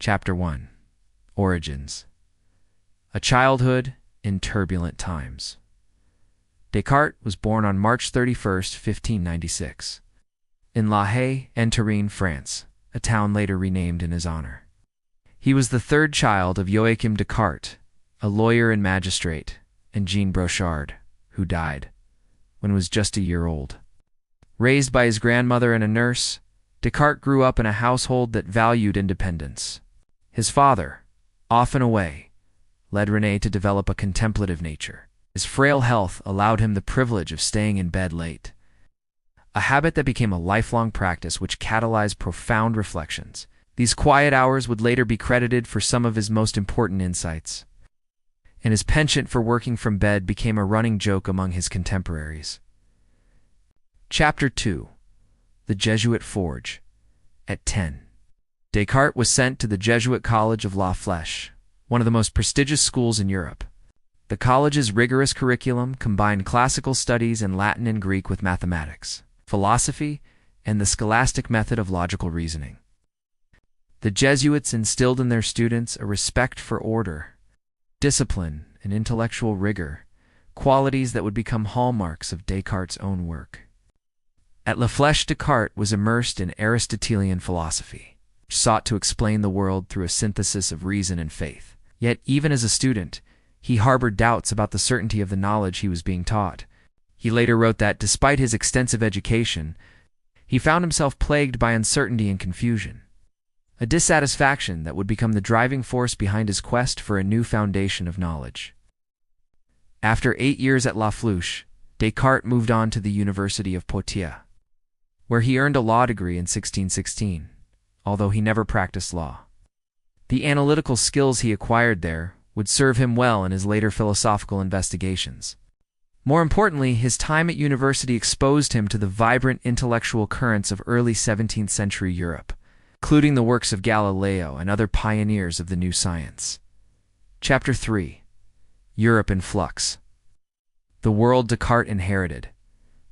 Chapter 1. Origins. A childhood in turbulent times. Descartes was born on March 31st, 1596, in La Haye, en Touraine, France, a town later renamed in his honor. He was the third child of Joachim Descartes, a lawyer and magistrate, and Jean Brochard, who died when he was just a year old. Raised by his grandmother and a nurse, Descartes grew up in a household that valued independence. His father, often away, led Rene to develop a contemplative nature. His frail health allowed him the privilege of staying in bed late, a habit that became a lifelong practice which catalyzed profound reflections. These quiet hours would later be credited for some of his most important insights, and his penchant for working from bed became a running joke among his contemporaries. Chapter 2. The Jesuit Forge. At 10, Descartes was sent to the Jesuit College of La Flèche, one of the most prestigious schools in Europe. The college's rigorous curriculum combined classical studies in Latin and Greek with mathematics, philosophy, and the scholastic method of logical reasoning. The Jesuits instilled in their students a respect for order, discipline, and intellectual rigor, qualities that would become hallmarks of Descartes' own work. At La Flèche, Descartes was immersed in Aristotelian philosophy, which sought to explain the world through a synthesis of reason and faith. Yet, even as a student, he harbored doubts about the certainty of the knowledge he was being taught. He later wrote that, despite his extensive education, he found himself plagued by uncertainty and confusion, a dissatisfaction that would become the driving force behind his quest for a new foundation of knowledge. After 8 years at La Flèche, Descartes moved on to the University of Poitiers, where he earned a law degree in 1616, although he never practiced law. The analytical skills he acquired there would serve him well in his later philosophical investigations. More importantly, his time at university exposed him to the vibrant intellectual currents of early 17th century Europe, including the works of Galileo and other pioneers of the new science. Chapter 3. Europe in Flux. The world Descartes inherited.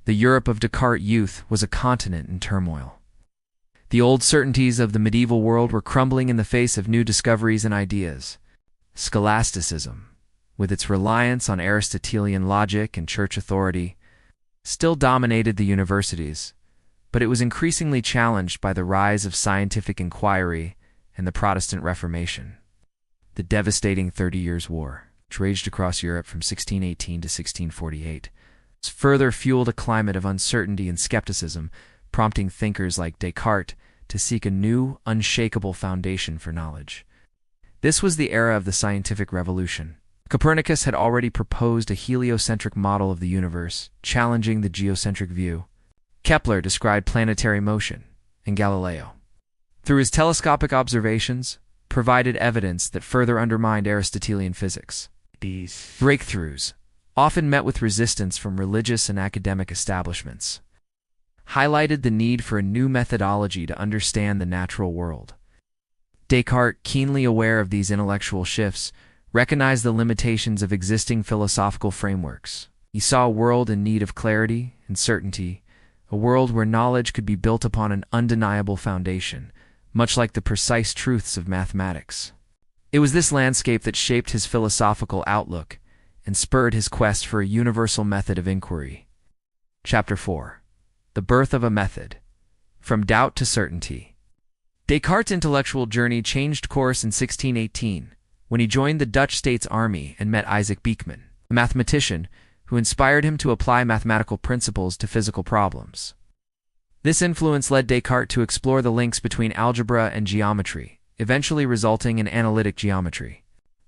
The Europe of Descartes' youth was a continent in turmoil. The old certainties of the medieval world were crumbling in the face of new discoveries and ideas. Scholasticism, with its reliance on Aristotelian logic and church authority, still dominated the universities, but it was increasingly challenged by the rise of scientific inquiry and the Protestant Reformation. The devastating 30 Years' War, which raged across Europe from 1618 to 1648, further fueled a climate of uncertainty and skepticism, prompting thinkers like Descartes to seek a new, unshakable foundation for knowledge. This was the era of the scientific revolution. Copernicus had already proposed a heliocentric model of the universe, challenging the geocentric view. Kepler described planetary motion, and Galileo, through his telescopic observations, provided evidence that further undermined Aristotelian physics. These breakthroughs, often met with resistance from religious and academic establishments, highlighted the need for a new methodology to understand the natural world. Descartes, keenly aware of these intellectual shifts, recognized the limitations of existing philosophical frameworks. He saw a world in need of clarity and certainty, a world where knowledge could be built upon an undeniable foundation, much like the precise truths of mathematics. It was this landscape that shaped his philosophical outlook and spurred his quest for a universal method of inquiry. Chapter 4. The Birth of a Method. From Doubt to Certainty. Descartes' intellectual journey changed course in 1618, when he joined the Dutch States Army and met Isaac Beeckman, a mathematician who inspired him to apply mathematical principles to physical problems. This influence led Descartes to explore the links between algebra and geometry, eventually resulting in analytic geometry.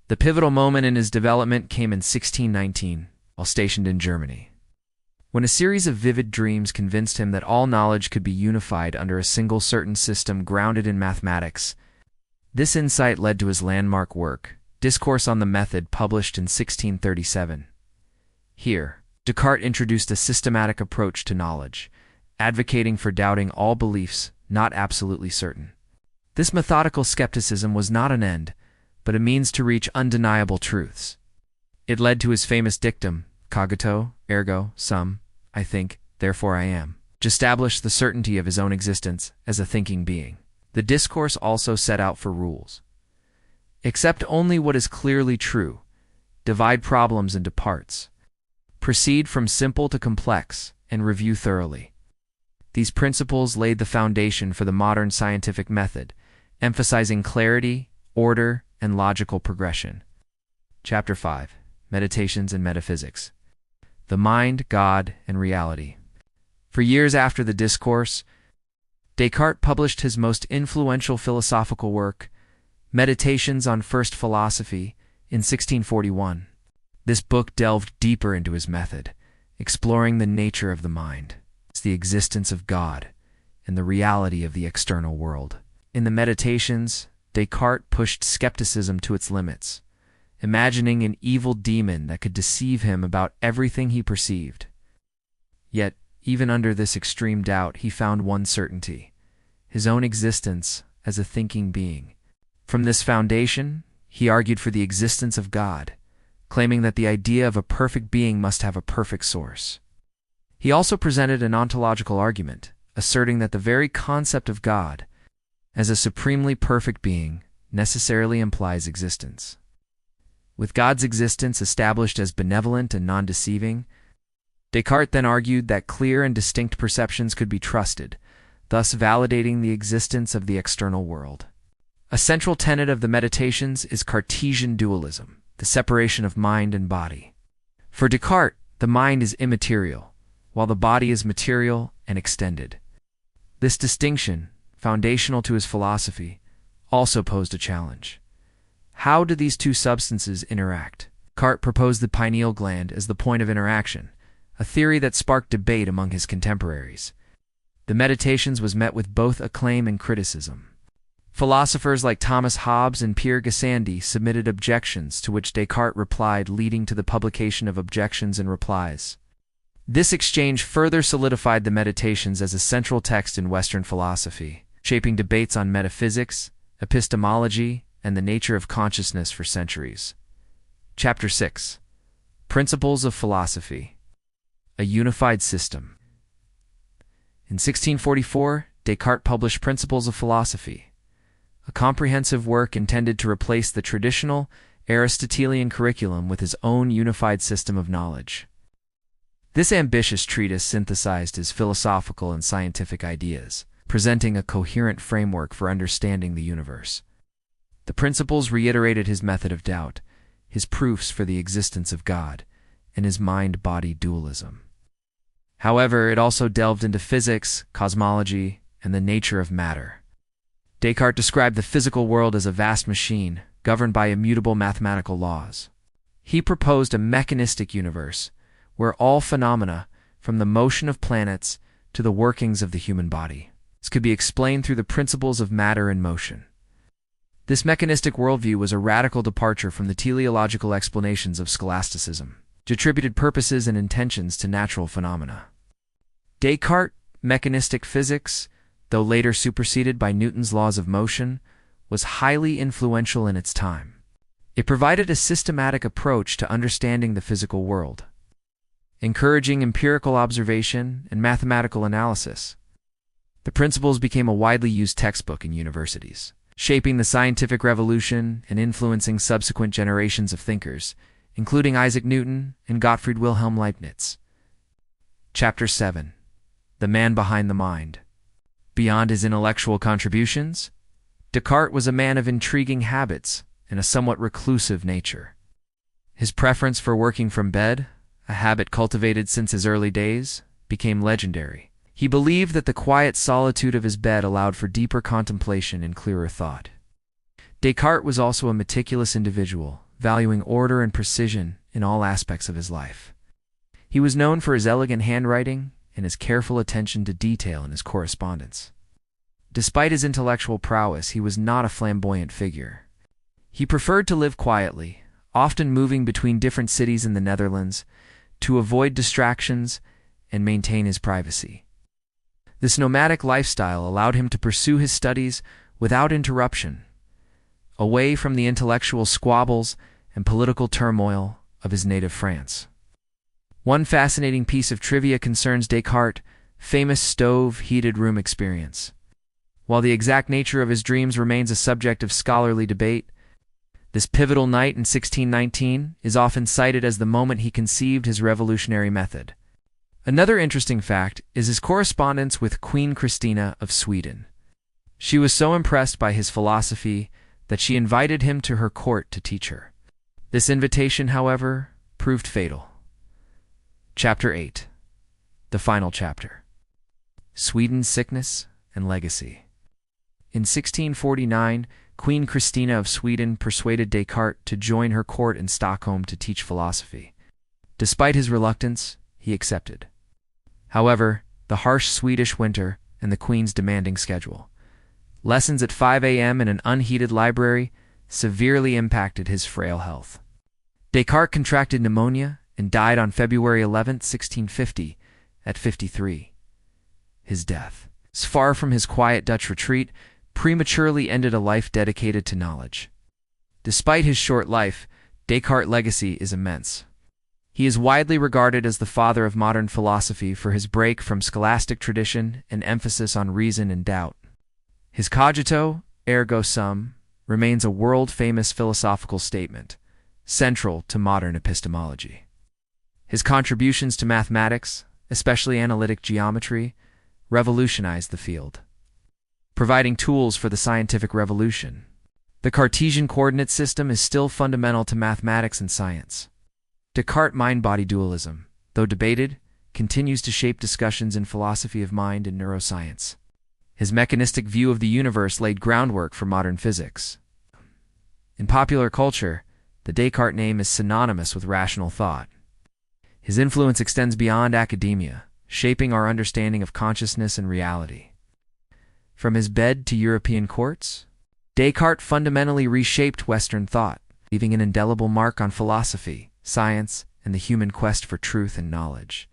The pivotal moment in his development came in 1619, while stationed in Germany, when a series of vivid dreams convinced him that all knowledge could be unified under a single certain system grounded in mathematics. This insight led to his landmark work, Discourse on the Method, published in 1637. Here, Descartes introduced a systematic approach to knowledge, advocating for doubting all beliefs not absolutely certain. This methodical skepticism was not an end, but a means to reach undeniable truths. It led to his famous dictum, Cogito, ergo, sum, I think, therefore I am, which established the certainty of his own existence as a thinking being. The Discourse also set out for rules, Accept only what is clearly true. Divide problems into parts. Proceed from simple to complex, and review thoroughly. These principles laid the foundation for the modern scientific method, emphasizing clarity, order, and logical progression. Chapter 5. Meditations and Metaphysics. The Mind, God, and Reality. For years after the Discourse, Descartes published his most influential philosophical work, Meditations on First Philosophy, in 1641. This book delved deeper into his method, exploring the nature of the mind, the existence of God, and the reality of the external world. In the Meditations, Descartes pushed skepticism to its limits, imagining an evil demon that could deceive him about everything he perceived. Yet, even under this extreme doubt, he found one certainty: his own existence as a thinking being. From this foundation, he argued for the existence of God, claiming that the idea of a perfect being must have a perfect source. He also presented an ontological argument, asserting that the very concept of God, as a supremely perfect being, necessarily implies existence. With God's existence established as benevolent and non-deceiving, Descartes then argued that clear and distinct perceptions could be trusted, thus validating the existence of the external world. A central tenet of the Meditations is Cartesian dualism, the separation of mind and body. For Descartes, the mind is immaterial, while the body is material and extended. This distinction, foundational to his philosophy, also posed a challenge. How do these two substances interact? Descartes proposed the pineal gland as the point of interaction, a theory that sparked debate among his contemporaries. The Meditations was met with both acclaim and criticism. Philosophers like Thomas Hobbes and Pierre Gassendi submitted objections, to which Descartes replied, leading to the publication of Objections and Replies. This exchange further solidified the Meditations as a central text in Western philosophy, shaping debates on metaphysics, epistemology, and the nature of consciousness for centuries. Chapter 6. Principles of Philosophy. A Unified System. In 1644, Descartes published Principles of Philosophy, a comprehensive work intended to replace the traditional Aristotelian curriculum with his own unified system of knowledge. This ambitious treatise synthesized his philosophical and scientific ideas, presenting a coherent framework for understanding the universe. The principles reiterated his method of doubt, his proofs for the existence of God, and his mind-body dualism. However, it also delved into physics, cosmology, and the nature of matter. Descartes described the physical world as a vast machine, governed by immutable mathematical laws. He proposed a mechanistic universe, where all phenomena, from the motion of planets to the workings of the human body, could be explained through the principles of matter and motion. This mechanistic worldview was a radical departure from the teleological explanations of Scholasticism, which attributed purposes and intentions to natural phenomena. Descartes' mechanistic physics, though later superseded by Newton's laws of motion, was highly influential in its time. It provided a systematic approach to understanding the physical world, encouraging empirical observation and mathematical analysis. The principles became a widely used textbook in universities, shaping the scientific revolution and influencing subsequent generations of thinkers, including Isaac Newton and Gottfried Wilhelm Leibniz. Chapter 7. The Man Behind the Mind. Beyond his intellectual contributions, Descartes was a man of intriguing habits and a somewhat reclusive nature. His preference for working from bed, a habit cultivated since his early days, became legendary. He believed that the quiet solitude of his bed allowed for deeper contemplation and clearer thought. Descartes was also a meticulous individual, valuing order and precision in all aspects of his life. He was known for his elegant handwriting and his careful attention to detail in his correspondence. Despite his intellectual prowess, he was not a flamboyant figure. He preferred to live quietly, often moving between different cities in the Netherlands to avoid distractions and maintain his privacy. This nomadic lifestyle allowed him to pursue his studies without interruption, away from the intellectual squabbles and political turmoil of his native France. One fascinating piece of trivia concerns Descartes' famous stove-heated room experience. While the exact nature of his dreams remains a subject of scholarly debate, This pivotal night in 1619 is often cited as the moment he conceived his revolutionary method. Another interesting fact is his correspondence with Queen Christina of Sweden. She was so impressed by his philosophy that she invited him to her court to teach her. This invitation, however, proved fatal. Chapter 8. The final chapter. Sweden's sickness and legacy. In 1649, Queen Christina of Sweden persuaded Descartes to join her court in Stockholm to teach philosophy. Despite his reluctance, he accepted. However, the harsh Swedish winter and the Queen's demanding schedule, lessons at 5 a.m. in an unheated library, severely impacted his frail health. Descartes contracted pneumonia and died on February 11, 1650, at 53. His death, far from his quiet Dutch retreat, prematurely ended a life dedicated to knowledge. Despite his short life, Descartes' legacy is immense. He is widely regarded as the father of modern philosophy for his break from scholastic tradition and emphasis on reason and doubt. His Cogito, Ergo Sum, remains a world-famous philosophical statement, central to modern epistemology. His contributions to mathematics, especially analytic geometry, revolutionized the field, providing tools for the scientific revolution. The Cartesian coordinate system is still fundamental to mathematics and science. Descartes' mind-body dualism, though debated, continues to shape discussions in philosophy of mind and neuroscience. His mechanistic view of the universe laid groundwork for modern physics. In popular culture, the Descartes name is synonymous with rational thought. His influence extends beyond academia, shaping our understanding of consciousness and reality. From his bed to European courts, Descartes fundamentally reshaped Western thought, leaving an indelible mark on philosophy, science, and the human quest for truth and knowledge.